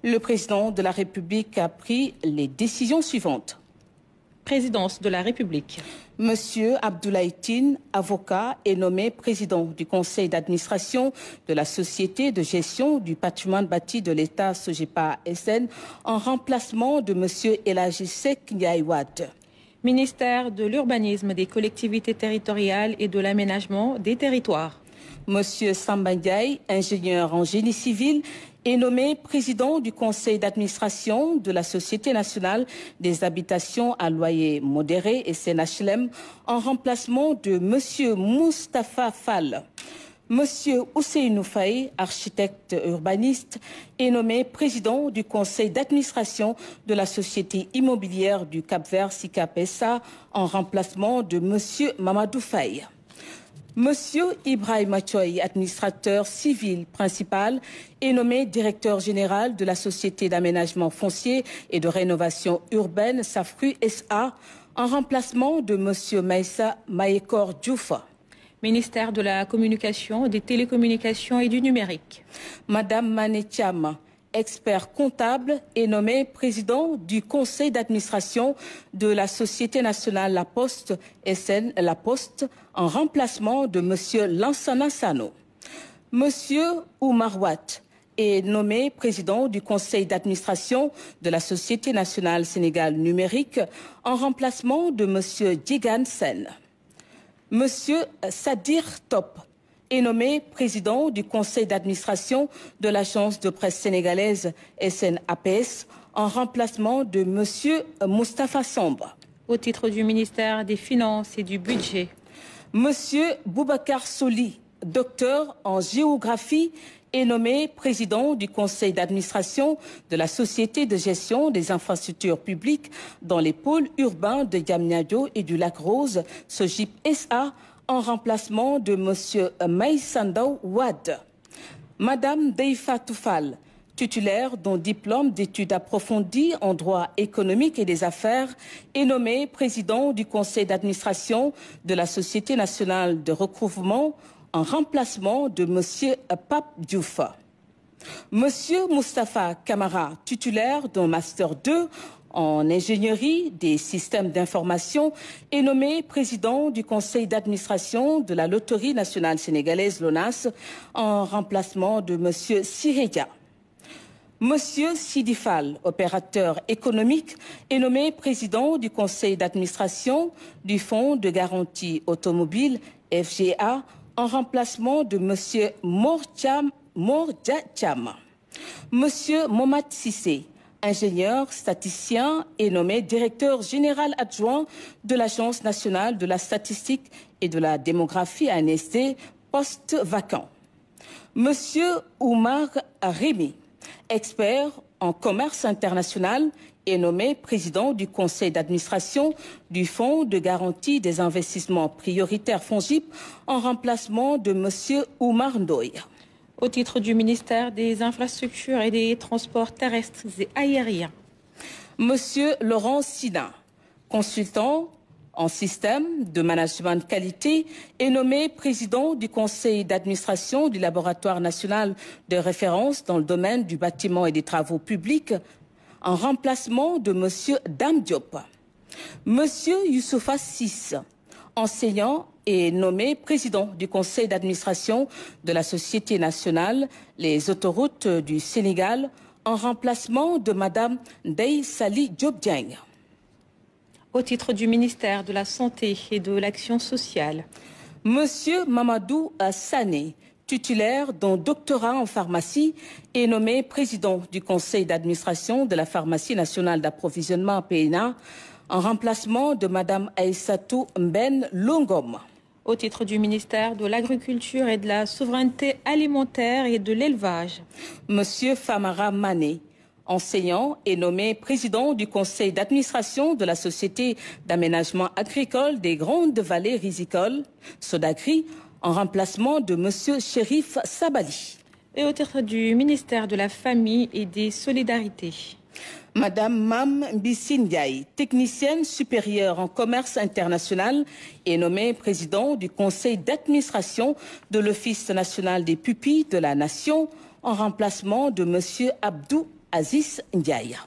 Le président de la République a pris les décisions suivantes. Présidence de la République. Monsieur Abdoulaye Tine, avocat, est nommé président du conseil d'administration de la Société de gestion du patrimoine bâti de l'État SOGEPA SN en remplacement de monsieur El Hadji Seck Ndiaye Wade. Ministère de l'Urbanisme, des Collectivités territoriales et de l'Aménagement des territoires. Monsieur Samba Ndiaye, ingénieur en génie civil, est nommé président du conseil d'administration de la Société nationale des habitations à loyer modéré SNHLM en remplacement de monsieur Moustapha Fall. Monsieur Ousseynou Faye, architecte urbaniste, est nommé président du conseil d'administration de la Société immobilière du Cap-Vert SICAP SA en remplacement de monsieur Mamadou Faye. Monsieur Ibrahima Choy, administrateur civil principal, est nommé directeur général de la Société d'aménagement foncier et de rénovation urbaine SAFRU SA en remplacement de monsieur Maïssa Mahékor Djoufa. Ministère de la Communication, des Télécommunications et du Numérique. Madame Mané Thiam, expert comptable, est nommée président du conseil d'administration de la Société nationale La Poste, SN La Poste, en remplacement de monsieur Lansana Sano. Monsieur Oumar Watt est nommé président du conseil d'administration de la Société nationale Sénégal Numérique en remplacement de monsieur Djigan Sen. Monsieur Sadir Top est nommé président du conseil d'administration de l'agence de presse sénégalaise SNAPS en remplacement de monsieur Moustapha Sombre. Au titre du ministère des Finances et du Budget. Monsieur Boubacar Soli, docteur en géographie, est nommé président du conseil d'administration de la Société de gestion des infrastructures publiques dans les pôles urbains de Diamniadio et du Lac-Rose, SOGIP SA, en remplacement de monsieur Maïsandaw Wade. Madame Deifa Toufal, titulaire d'un diplôme d'études approfondies en droit économique et des affaires, est nommée président du conseil d'administration de la Société nationale de recouvrement en remplacement de monsieur Pape Diouf. Monsieur Moustapha Kamara, titulaire d'un master 2 en ingénierie des systèmes d'information, est nommé président du conseil d'administration de la Loterie nationale sénégalaise LONAS en remplacement de monsieur Sireya. Monsieur Sidi Fall, opérateur économique, est nommé président du conseil d'administration du Fonds de garantie automobile FGA en remplacement de monsieur Mordia Cham. Monsieur Momad Sissé, ingénieur statisticien, est nommé directeur général adjoint de l'Agence nationale de la statistique et de la démographie ANSD, poste vacant. Monsieur Oumar Rémi, expert en commerce international, est nommé président du conseil d'administration du Fonds de garantie des investissements prioritaires FONGIP en remplacement de monsieur Oumar Ndoye. Au titre du ministère des Infrastructures et des Transports terrestres et aériens. Monsieur Laurent Sina, consultant en système de management de qualité, est nommé président du conseil d'administration du laboratoire national de référence dans le domaine du bâtiment et des travaux publics en remplacement de monsieur Dame Diop. Monsieur Youssoufa Sis, enseignant, est nommé président du conseil d'administration de la Société nationale Les autoroutes du Sénégal en remplacement de madame Ndeye Sali Diop Dieng. Au titre du ministère de la Santé et de l'Action sociale. Monsieur Mamadou Sané, titulaire d'un doctorat en pharmacie, est nommé président du conseil d'administration de la Pharmacie nationale d'approvisionnement PNA en remplacement de madame Aïssatou Mben Longom. Au titre du ministère de l'Agriculture et de la Souveraineté alimentaire et de l'élevage. Monsieur Famara Mané, enseignant, est nommé président du conseil d'administration de la Société d'aménagement agricole des Grandes Vallées Rizicoles, Sodagri, en remplacement de monsieur Chérif Sabali. Et au titre du ministère de la Famille et des Solidarités. Madame Mam Bissindiaï, technicienne supérieure en commerce international, est nommée président du conseil d'administration de l'Office national des pupilles de la Nation en remplacement de monsieur Abdou Aziz Ndiaye.